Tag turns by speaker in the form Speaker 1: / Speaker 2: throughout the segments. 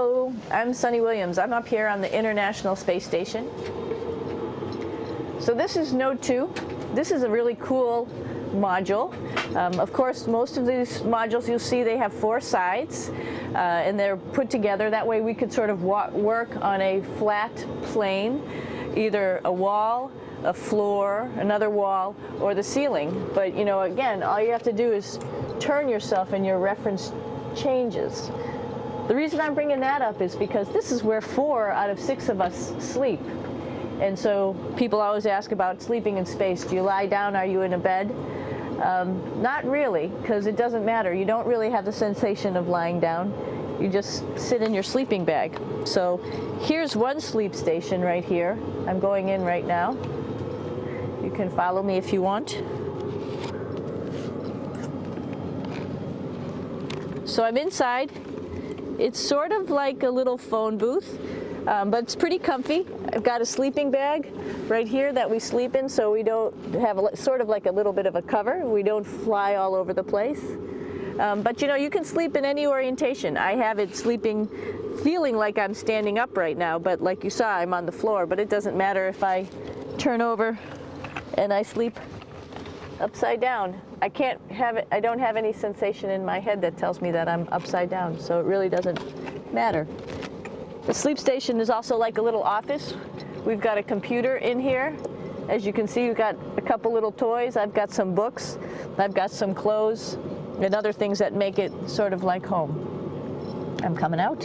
Speaker 1: Hello, I'm Sunny Williams. I'm up here on the International Space Station. So this is Node 2. This is a really cool module. Of course, most of these modules you'll see they have 4 sides and they're put together. That way we could sort of work on a flat plane, either a wall, a floor, another wall, or the ceiling. But you know, again, all you have to do is turn yourself and your reference changes. The reason I'm bringing that up is because this is where 4 out of 6 of us sleep. And so people always ask about sleeping in space. Do you lie down? Are you in a bed? Not really, because it doesn't matter. You don't really have the sensation of lying down. You just sit in your sleeping bag. So here's one sleep station right here. I'm going in right now. You can follow me if you want. So I'm inside. It's sort of like a little phone booth, but it's pretty comfy. I've got a sleeping bag right here that we sleep in, so we don't have sort of like a little bit of a cover. We don't fly all over the place. But you know, you can sleep in any orientation. I have it sleeping, feeling like I'm standing up right now, but like you saw, I'm on the floor. But it doesn't matter if I turn over and I sleep upside down. I can't have it, I don't have any sensation in my head that tells me that I'm upside down, so it really doesn't matter. The sleep station is also like a little office. We've got a computer in here. As you can see, we've got a couple little toys. I've got some books. I've got some clothes and other things that make it sort of like home. I'm coming out.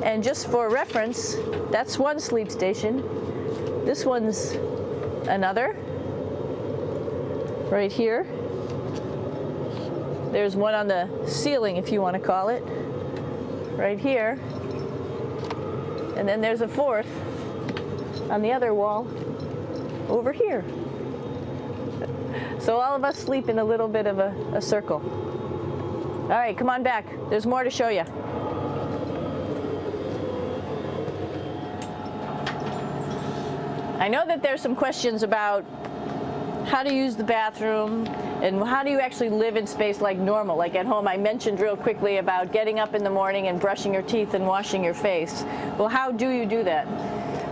Speaker 1: And just for reference, that's one sleep station. This one's another. Right here. There's one on the ceiling, if you want to call it. Right here. And then there's a 4th on the other wall over here. So all of us sleep in a little bit of a circle. All right, come on back. There's more to show you. I know that there's some questions about how to use the bathroom and how do you actually live in space like normal, like at home. I mentioned real quickly about getting up in the morning and brushing your teeth and washing your face. Well, how do you do that?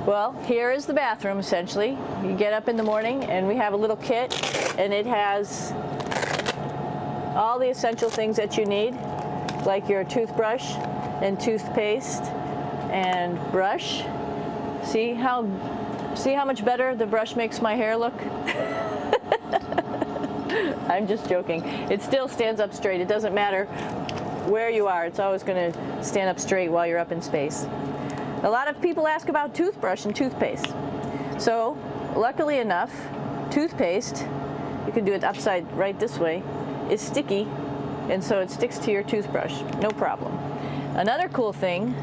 Speaker 1: Well, here is the bathroom essentially. You get up in the morning and we have a little kit and it has all the essential things that you need, like your toothbrush and toothpaste and brush. See how much better the brush makes my hair look? I'm just joking. It still stands up straight. It doesn't matter where you are. It's always going to stand up straight while you're up in space. A lot of people ask about toothbrush and toothpaste. So, luckily enough, toothpaste, you can do it upside right this way, is sticky, and so it sticks to your toothbrush. No problem. Another cool thing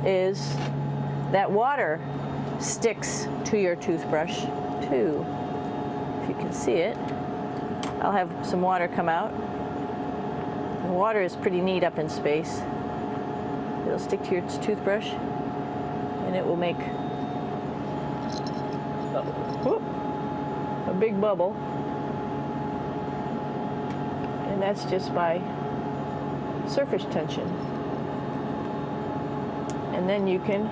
Speaker 1: is that water sticks to your toothbrush too. If you can see it, I'll have some water come out. The water is pretty neat up in space. It'll stick to your toothbrush and it will make a big bubble. And that's just by surface tension. And then you can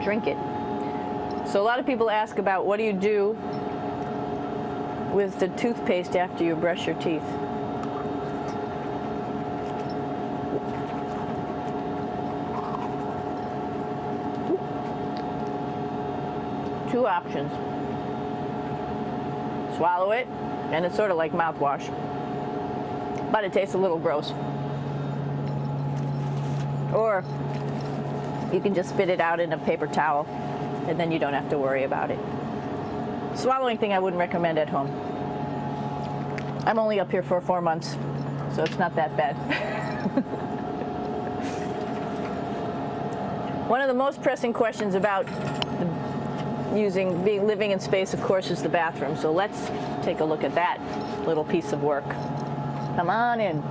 Speaker 1: drink it. So a lot of people ask about what do you do with the toothpaste after you brush your teeth. Two options. Swallow it, and it's sort of like mouthwash, but it tastes a little gross. Or you can just spit it out in a paper towel, and then you don't have to worry about it. Swallowing thing I wouldn't recommend at home. I'm only up here for 4 months, so it's not that bad. One of the most pressing questions about living in space, of course, is the bathroom. So let's take a look at that little piece of work. Come on in.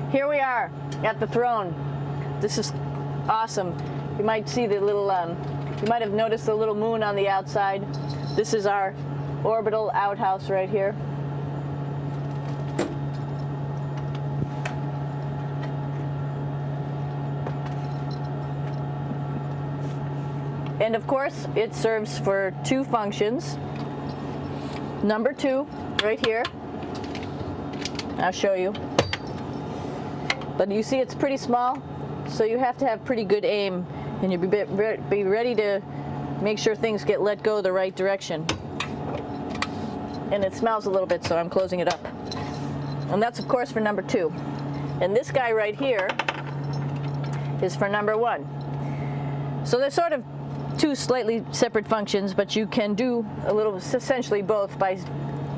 Speaker 1: Here we are at the throne. This is awesome. You might see the little You might have noticed the little moon on the outside. This is our orbital outhouse right here. And of course, it serves for two functions. Number 2, right here. I'll show you. But you see it's pretty small, so you have to have pretty good aim, and you'll be ready to make sure things get let go the right direction. And it smells a little bit, so I'm closing it up. And that's of course for number 2. And this guy right here is for number 1. So they're sort of two slightly separate functions, but you can do a little, essentially both, by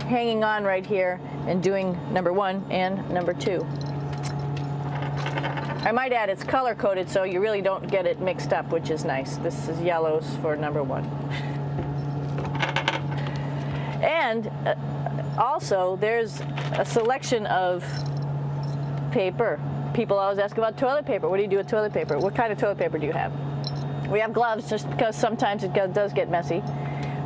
Speaker 1: hanging on right here and doing number 1 and number 2. I might add it's color coded, so you really don't get it mixed up, which is nice. This is yellows for number 1. And also there's a selection of paper. People always ask about toilet paper. What do you do with toilet paper? What kind of toilet paper do you have? We have gloves, just because sometimes it does get messy.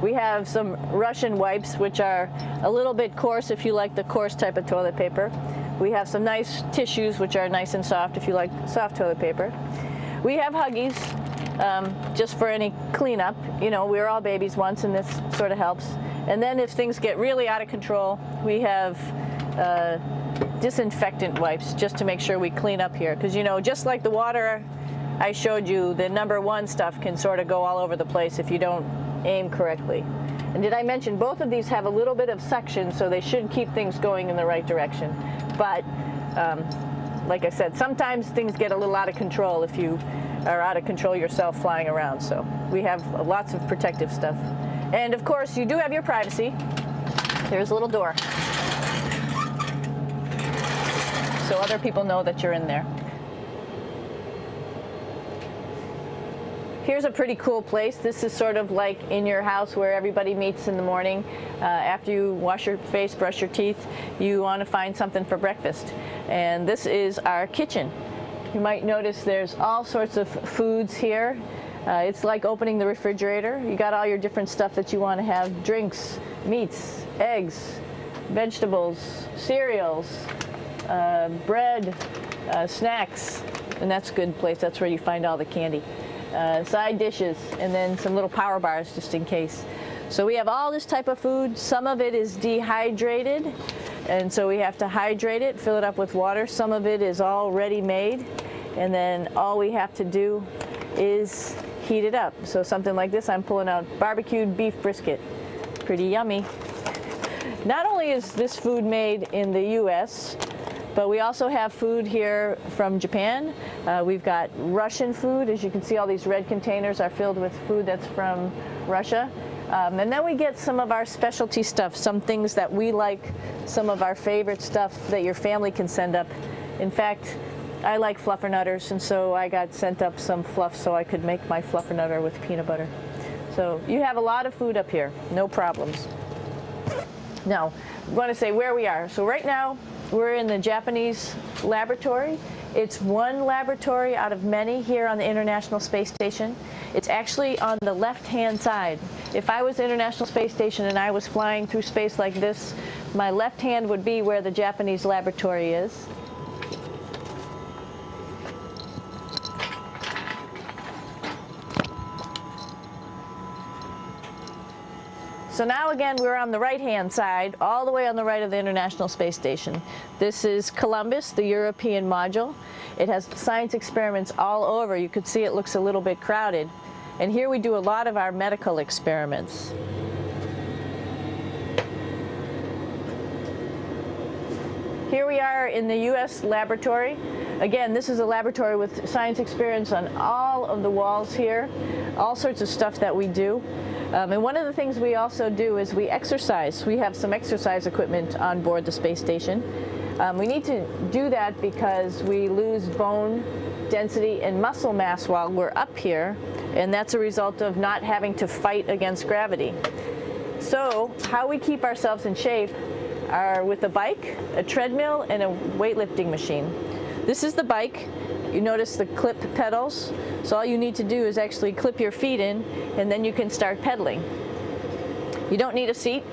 Speaker 1: We have some Russian wipes, which are a little bit coarse if you like the coarse type of toilet paper. We have some nice tissues, which are nice and soft if you like soft toilet paper. We have Huggies, just for any cleanup. You know, we were all babies once, and this sort of helps. And then if things get really out of control, we have disinfectant wipes, just to make sure we clean up here. Because, you know, just like the water I showed you, the number 1 stuff can sort of go all over the place if you don't aim correctly. And did I mention both of these have a little bit of suction, so they should keep things going in the right direction. But like I said, sometimes things get a little out of control if you are out of control yourself flying around. So we have lots of protective stuff. And of course, you do have your privacy. There's a little door, so other people know that you're in there. Here's a pretty cool place. This is sort of like in your house where everybody meets in the morning. After you wash your face, brush your teeth, you want to find something for breakfast. And this is our kitchen. You might notice there's all sorts of foods here. It's like opening the refrigerator. You got all your different stuff that you want to have: drinks, meats, eggs, vegetables, cereals, bread, snacks. And that's a good place. That's where you find all the candy. Side dishes, and then some little power bars just in case. So we have all this type of food. Some of it is dehydrated, and so we have to hydrate it, fill it up with water. Some of it is already made, and then all we have to do is heat it up. So something like this, I'm pulling out barbecued beef brisket. Pretty yummy. Not only is this food made in the US, but we also have food here from Japan. We've got Russian food. As you can see, all these red containers are filled with food that's from Russia. And then we get some of our specialty stuff, some things that we like, some of our favorite stuff that your family can send up. In fact, I like fluffernutters, and so I got sent up some fluff so I could make my fluffernutter with peanut butter. So you have a lot of food up here, no problems. Now, I'm going to say where we are. So right now, we're in the Japanese laboratory. It's one laboratory out of many here on the International Space Station. It's actually on the left-hand side. If I was International Space Station and I was flying through space like this, my left hand would be where the Japanese laboratory is. So now again, we're on the right-hand side, all the way on the right of the International Space Station. This is Columbus, the European module. It has science experiments all over. You could see it looks a little bit crowded. And here we do a lot of our medical experiments. Here we are in the U.S. laboratory. Again, this is a laboratory with science experiments on all of the walls here, all sorts of stuff that we do. And one of the things we also do is we exercise. We have some exercise equipment on board the space station. We need to do that because we lose bone density and muscle mass while we're up here, and that's a result of not having to fight against gravity. So how we keep ourselves in shape are with a bike, a treadmill, and a weightlifting machine. This is the bike. You notice the clip pedals. So all you need to do is actually clip your feet in, and then you can start pedaling. You don't need a seat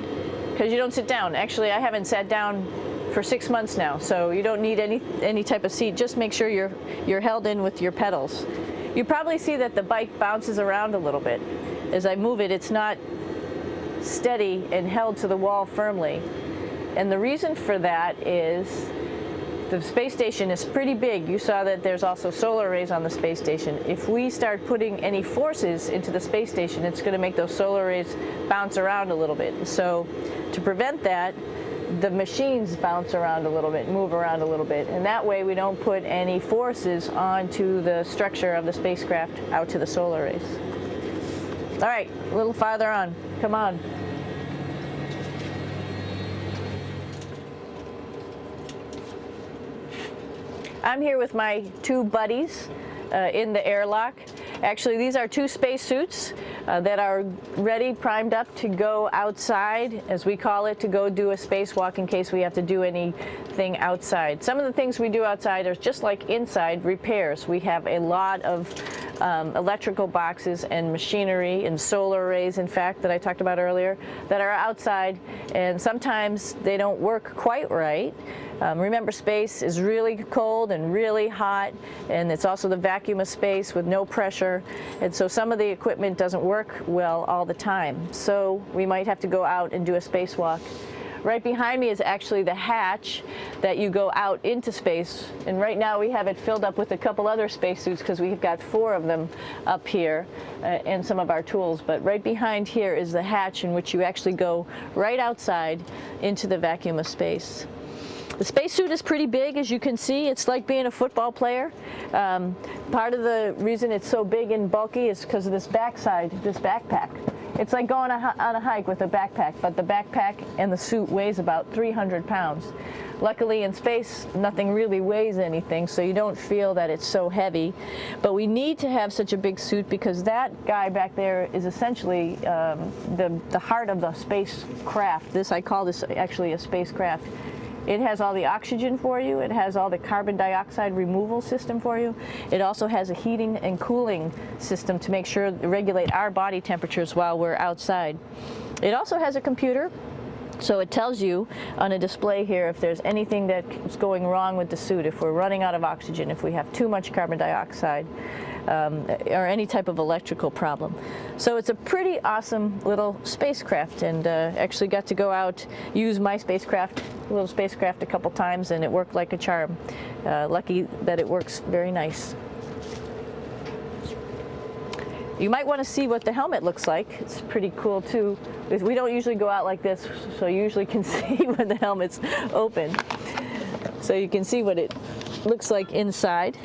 Speaker 1: because you don't sit down. Actually, I haven't sat down for 6 months now, so you don't need any type of seat. Just make sure you're held in with your pedals. You probably see that the bike bounces around a little bit. As I move it, it's not steady and held to the wall firmly. And the reason for that is the space station is pretty big. You saw that there's also solar arrays on the space station. If we start putting any forces into the space station, it's going to make those solar arrays bounce around a little bit. So to prevent that, the machines bounce around a little bit, move around a little bit, and that way we don't put any forces onto the structure of the spacecraft out to the solar arrays. All right, a little farther on. Come on. I'm here with my two buddies in the airlock. Actually, these are two spacesuits that are ready, primed up to go outside, as we call it, to go do a spacewalk in case we have to do anything outside. Some of the things we do outside are just like inside, repairs. We have a lot of electrical boxes and machinery and solar arrays, in fact, that I talked about earlier, that are outside, and sometimes they don't work quite right. Remember, space is really cold and really hot, and it's also the vacuum of space with no pressure, and so some of the equipment doesn't work well all the time. So we might have to go out and do a spacewalk. Right behind me is actually the hatch that you go out into space, and right now we have it filled up with a couple other spacesuits because we've got 4 of them up here and some of our tools. But right behind here is the hatch in which you actually go right outside into the vacuum of space. The spacesuit is pretty big, as you can see. It's like being a football player. Part of the reason it's so big and bulky is because of this backside, this backpack. It's like going on a hike with a backpack, but the backpack and the suit weighs about 300 pounds. Luckily in space, nothing really weighs anything, so you don't feel that it's so heavy. But we need to have such a big suit because that guy back there is essentially the heart of the spacecraft. I call this actually a spacecraft. It has all the oxygen for you. It has all the carbon dioxide removal system for you. It also has a heating and cooling system to make sure to regulate our body temperatures while we're outside. It also has a computer, so it tells you on a display here if there's anything that's going wrong with the suit, if we're running out of oxygen, if we have too much carbon dioxide, or any type of electrical problem. So it's a pretty awesome little spacecraft, and actually got to go out, use my little spacecraft a couple times, and it worked like a charm. Lucky that it works very nice. You might want to see what the helmet looks like. It's pretty cool too. We don't usually go out like this, so you usually can see when the helmet's open. So you can see what it looks like inside.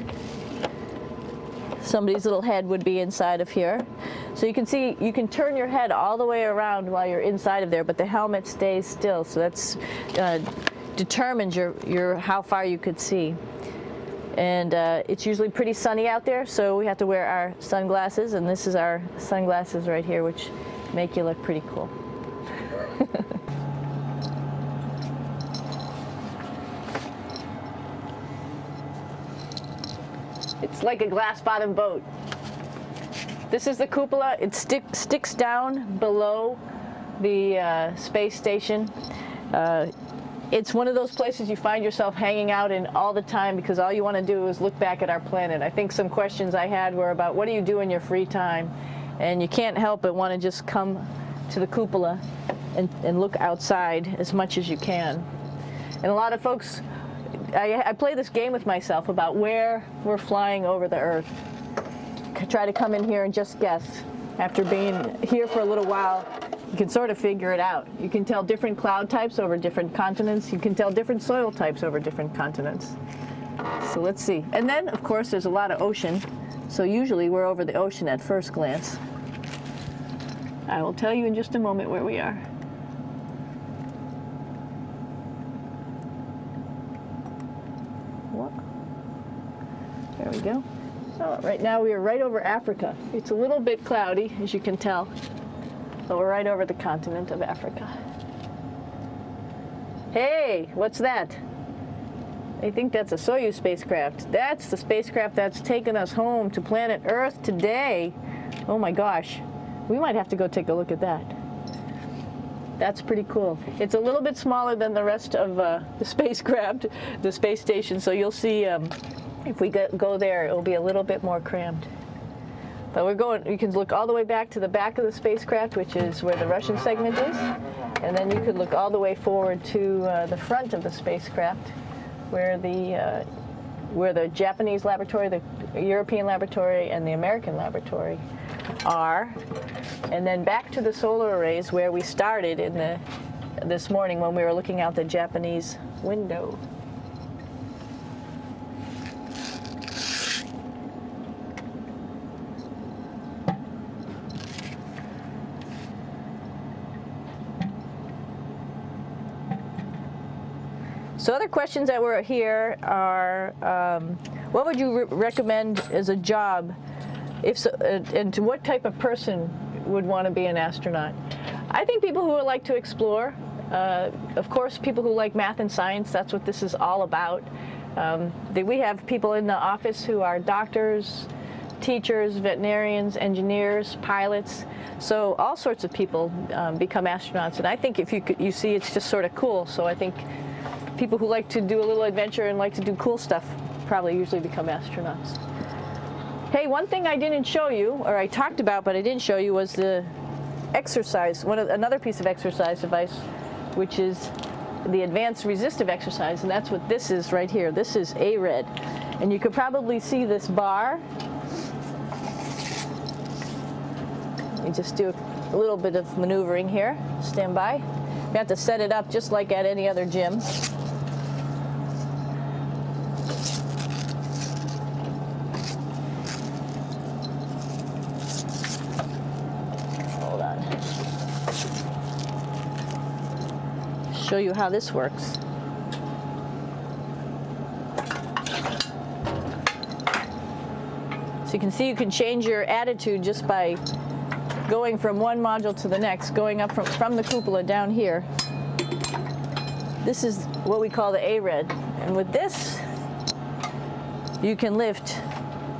Speaker 1: Somebody's little head would be inside of here. So you can see, you can turn your head all the way around while you're inside of there, but the helmet stays still. So that's determines how far you could see. And it's usually pretty sunny out there, so we have to wear our sunglasses, and this is our sunglasses right here, which make you look pretty cool. It's like a glass-bottom boat. This is the cupola. It sticks down below the space station. It's one of those places you find yourself hanging out in all the time because all you want to do is look back at our planet. I think some questions I had were about what do you do in your free time? And you can't help but want to just come to the cupola and look outside as much as you can. And a lot of folks, I play this game with myself about where we're flying over the Earth. Try to come in here and just guess. After being here for a little while, you can sort of figure it out. You can tell different cloud types over different continents. You can tell different soil types over different continents. So let's see. And then, of course, there's a lot of ocean. So usually we're over the ocean at first glance. I will tell you in just a moment where we are. There we go. Oh, right now we are right over Africa. It's a little bit cloudy, as you can tell, but we're right over the continent of Africa. Hey, what's that? I think that's a Soyuz spacecraft. That's the spacecraft that's taken us home to planet Earth today. Oh my gosh. We might have to go take a look at that. That's pretty cool. It's a little bit smaller than the rest of the spacecraft, the space station, so you'll see if we go there, it'll be a little bit more crammed. But we're going, you can look all the way back to the back of the spacecraft, which is where the Russian segment is, and then you could look all the way forward to the front of the spacecraft, where the Japanese laboratory, the European laboratory, and the American laboratory are, and then back to the solar arrays where we started this morning when we were looking out the Japanese window. So other questions that were here are, what would you recommend as a job, if so, and to what type of person would want to be an astronaut? I think people who would like to explore, of course people who like math and science, that's what this is all about. We have people in the office who are doctors, teachers, veterinarians, engineers, pilots, so all sorts of people become astronauts, and I think if you see it's just sort of cool, so I think people who like to do a little adventure and like to do cool stuff probably usually become astronauts. Hey, one thing I didn't show you, or I talked about but I didn't show you, was the exercise, another piece of exercise device, which is the advanced resistive exercise, and that's what this is right here. This is ARED, and you could probably see this bar. Let me just do a little bit of maneuvering here. Stand by. You have to set it up just like at any other gym. Show you how this works. So you can see you can change your attitude just by going from one module to the next, going up from the cupola down here. This is what we call the ARED, and with this you can lift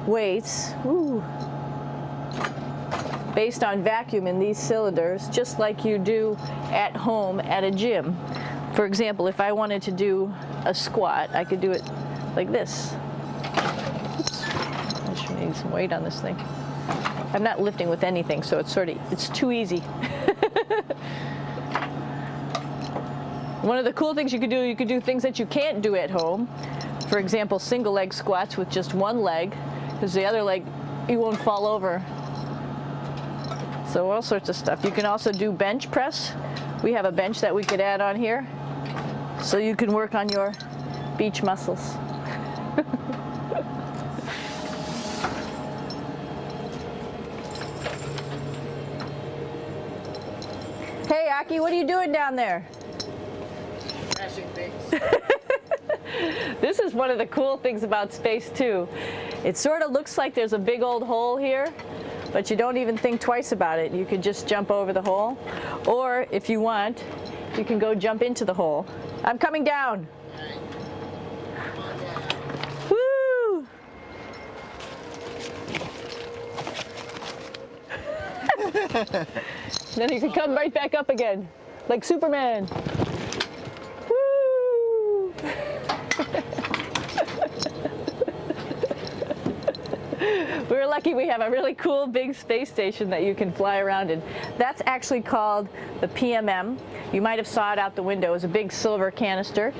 Speaker 1: weights based on vacuum in these cylinders, just like you do at home at a gym. For example, if I wanted to do a squat, I could do it like this. Oops. I should need some weight on this thing. I'm not lifting with anything, so it's too easy. One of the cool things you could do things that you can't do at home. For example, single leg squats with just one leg, because the other leg, you won't fall over. So all sorts of stuff. You can also do bench press. We have a bench that we could add on here, so you can work on your beach muscles. Hey, Aki, what are you doing down there?
Speaker 2: Crashing things.
Speaker 1: This is one of the cool things about space, too. It sort of looks like there's a big old hole here, but you don't even think twice about it. You could just jump over the hole, or if you want, you can go jump into the hole. I'm coming down. Woo! Then you can come right back up again, like Superman. Woo! We're lucky we have a really cool big space station that you can fly around in. That's actually called the PMM. You might have saw it out the window. It's a big silver canister.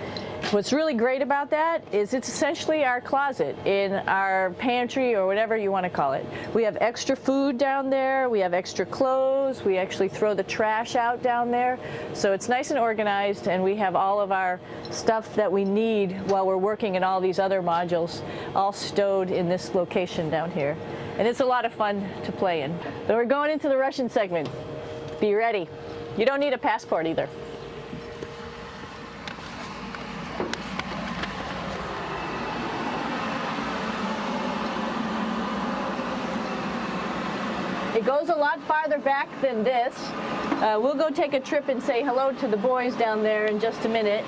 Speaker 1: What's really great about that is it's essentially our closet in our pantry, or whatever you want to call it. We have extra food down there, we have extra clothes, we actually throw the trash out down there. So it's nice and organized, and we have all of our stuff that we need while we're working in all these other modules all stowed in this location down here. And it's a lot of fun to play in. So we're going into the Russian segment. Be ready. You don't need a passport either. It goes a lot farther back than this. We'll go take a trip and say hello to the boys down there in just a minute.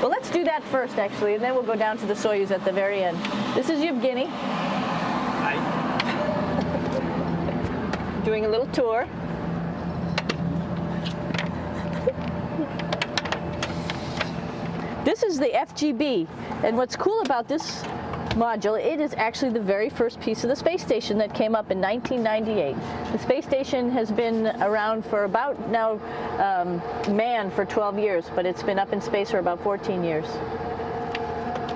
Speaker 1: Well, let's do that first, actually, and then we'll go down to the Soyuz at the very end. This is Yevgeny.
Speaker 3: Hi.
Speaker 1: Doing a little tour. This is the FGB, and what's cool about this module, it is actually the very first piece of the space station that came up in 1998. The space station has been around for about now manned for 12 years, but it's been up in space for about 14 years.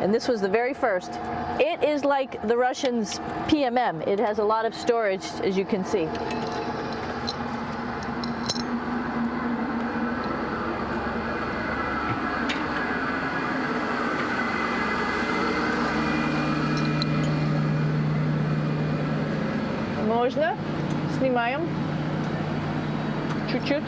Speaker 1: And this was the very first. It is like the Russians' PMM. It has a lot of storage, as you can see. Можно? Снимаем. Чуть-чуть.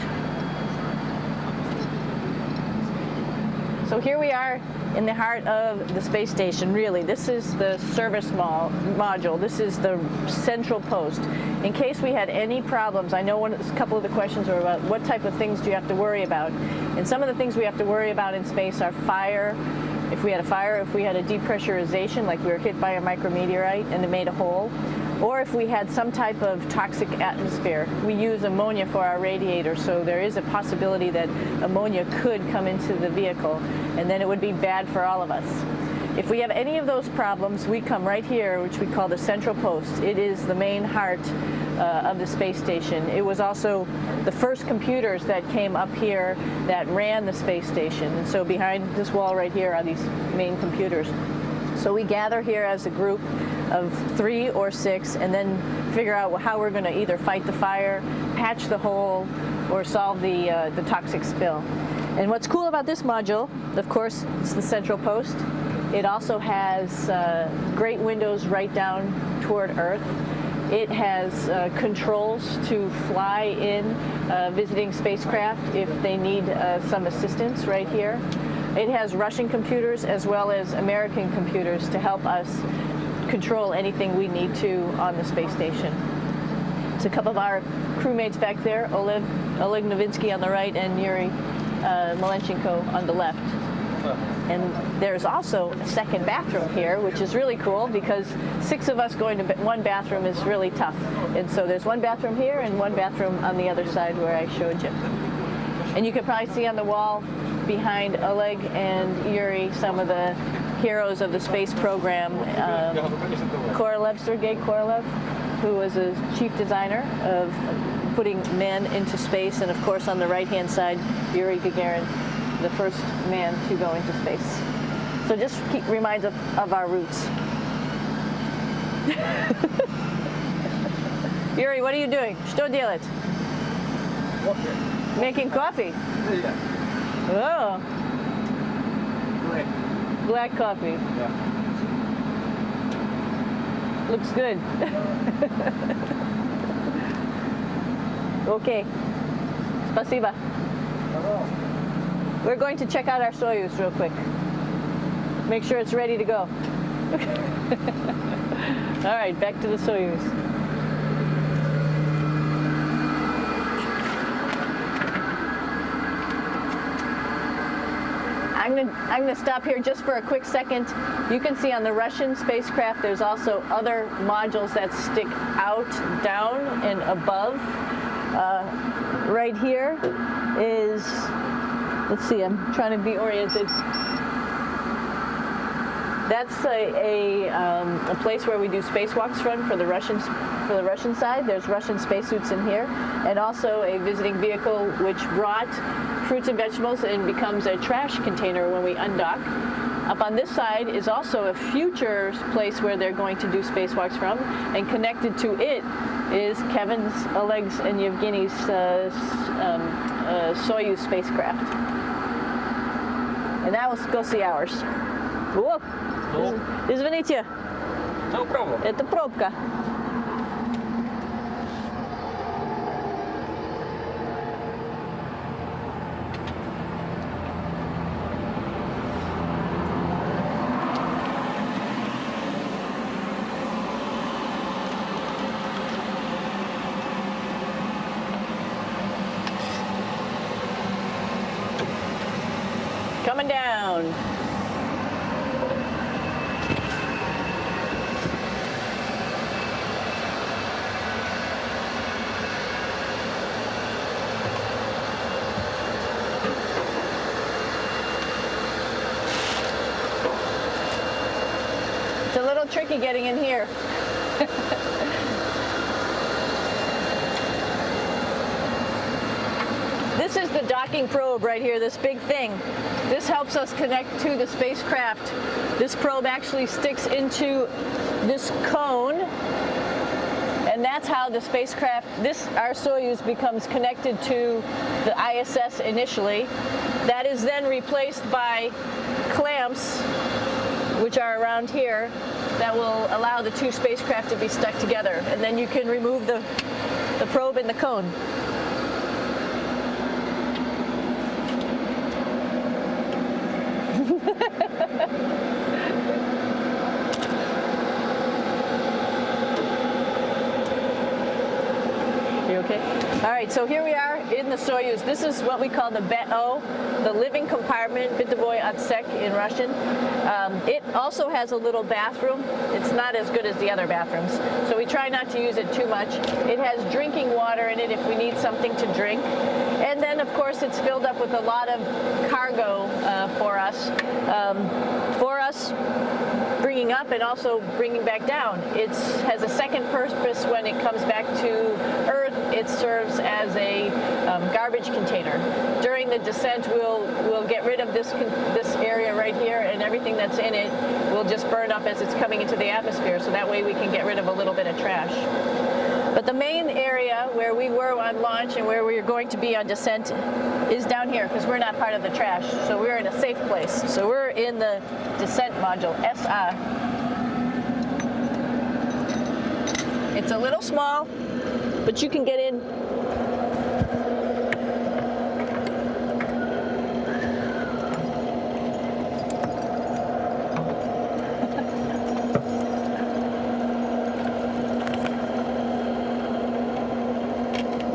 Speaker 1: So here we are in the heart of the space station, really. This is the service module. This is the central post. In case we had any problems, I know a couple of the questions were about what type of things do you have to worry about. And some of the things we have to worry about in space are fire. If we had a fire, if we had a depressurization, like we were hit by a micrometeorite and it made a hole, or if we had some type of toxic atmosphere. We use ammonia for our radiator, so there is a possibility that ammonia could come into the vehicle, and then it would be bad for all of us. If we have any of those problems, we come right here, which we call the central post. It is the main heart of the space station. It was also the first computers that came up here that ran the space station. And so behind this wall right here are these main computers. So we gather here as a group of 3 or 6 and then figure out how we're going to either fight the fire, patch the hole, or solve the toxic spill. And what's cool about this module, of course, it's the central post. It also has great windows right down toward Earth. It has controls to fly in visiting spacecraft if they need some assistance right here. It has Russian computers as well as American computers to help us control anything we need to on the space station. It's a couple of our crewmates back there, Oleg Novinsky on the right and Yuri Malenchenko on the left. And there's also a second bathroom here, which is really cool because 6 of us going to one bathroom is really tough. And so there's one bathroom here and one bathroom on the other side where I showed you. And you can probably see on the wall behind Oleg and Yuri some of the heroes of the space program. Sergei Korolev, who was a chief designer of putting men into space, and of course on the right-hand side, Yuri Gagarin, the first man to go into space. So just reminds us of our roots. Yuri, what are you doing? Что делать?
Speaker 3: Coffee.
Speaker 1: Making coffee.
Speaker 3: Yeah.
Speaker 1: Oh, black coffee.
Speaker 3: Yeah.
Speaker 1: Looks good. Okay. Спасибо. We're going to check out our Soyuz real quick. Make sure it's ready to go. All right, back to the Soyuz. I'm going to stop here just for a quick second. You can see on the Russian spacecraft there's also other modules that stick out, down, and above. Right here is, let's see, I'm trying to be oriented. That's a place where we do spacewalks from for the Russian side. There's Russian spacesuits in here, and also a visiting vehicle which brought fruits and vegetables and becomes a trash container when we undock. Up on this side is also a future place where they're going to do spacewalks from, and connected to it is Kevin's, Oleg's, and Yevgeny's Soyuz spacecraft. And now let's go see ours. Whoa! Извините,
Speaker 3: No problem.
Speaker 1: это пробка. Coming down. tricky getting in here. This is the docking probe right here, this big thing. This helps us connect to the spacecraft. This probe actually sticks into this cone, and that's how the spacecraft, our Soyuz, becomes connected to the ISS initially. That is then replaced by clamps, which are around here, that will allow the two spacecraft to be stuck together. And then you can remove the probe and the cone. You okay? All right, so here we are in the Soyuz. This is what we call the BEO, the living compartment, Bitovoy Otsek in Russian. It also has a little bathroom. It's not as good as the other bathrooms, so we try not to use it too much. It has drinking water in it if we need something to drink. And then, of course, it's filled up with a lot of cargo for us. Bringing up and also bringing back down. It has a second purpose when it comes back to Earth. It serves as a garbage container. During the descent, we'll get rid of this area right here, and everything that's in it will just burn up as it's coming into the atmosphere, so that way we can get rid of a little bit of trash. But the main area where we were on launch and where we're going to be on descent is down here, because we're not part of the trash. So we're in a safe place. So we're in the descent module, SA. It's a little small, but you can get in.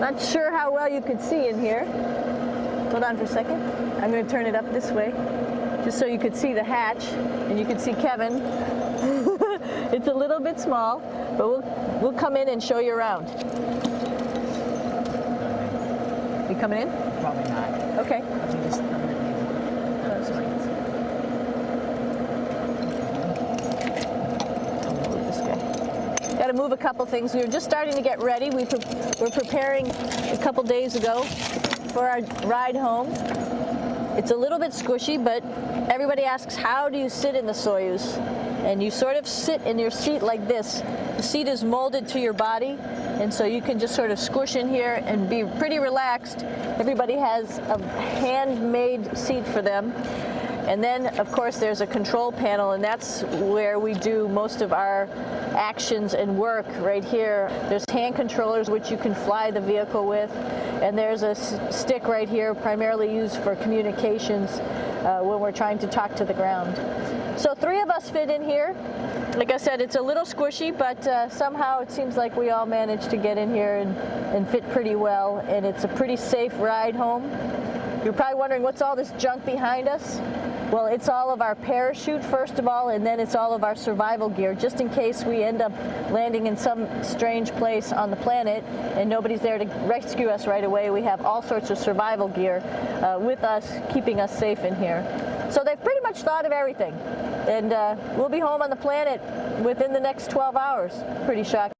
Speaker 1: Not sure how well you could see in here. Hold on for a second. I'm going to turn it up this way, just so you could see the hatch and you could see Kevin. It's a little bit small, but we'll come in and show you around. You coming in?
Speaker 2: Probably not.
Speaker 1: Okay. Got to move a couple things. We were just starting to get ready. We're preparing a couple days ago for our ride home. It's a little bit squishy, but everybody asks, how do you sit in the Soyuz? And you sort of sit in your seat like this. The seat is molded to your body, and so you can just sort of squish in here and be pretty relaxed. Everybody has a handmade seat for them. And then, of course, there's a control panel, and that's where we do most of our actions and work right here. There's hand controllers which you can fly the vehicle with, and there's a stick right here primarily used for communications when we're trying to talk to the ground. So 3 of us fit in here. Like I said, it's a little squishy, but somehow it seems like we all managed to get in here and fit pretty well, and it's a pretty safe ride home. You're probably wondering, what's all this junk behind us? Well, it's all of our parachute, first of all, and then it's all of our survival gear, just in case we end up landing in some strange place on the planet and nobody's there to rescue us right away. We have all sorts of survival gear with us, keeping us safe in here. So they've pretty much thought of everything. And we'll be home on the planet within the next 12 hours. Pretty shocking.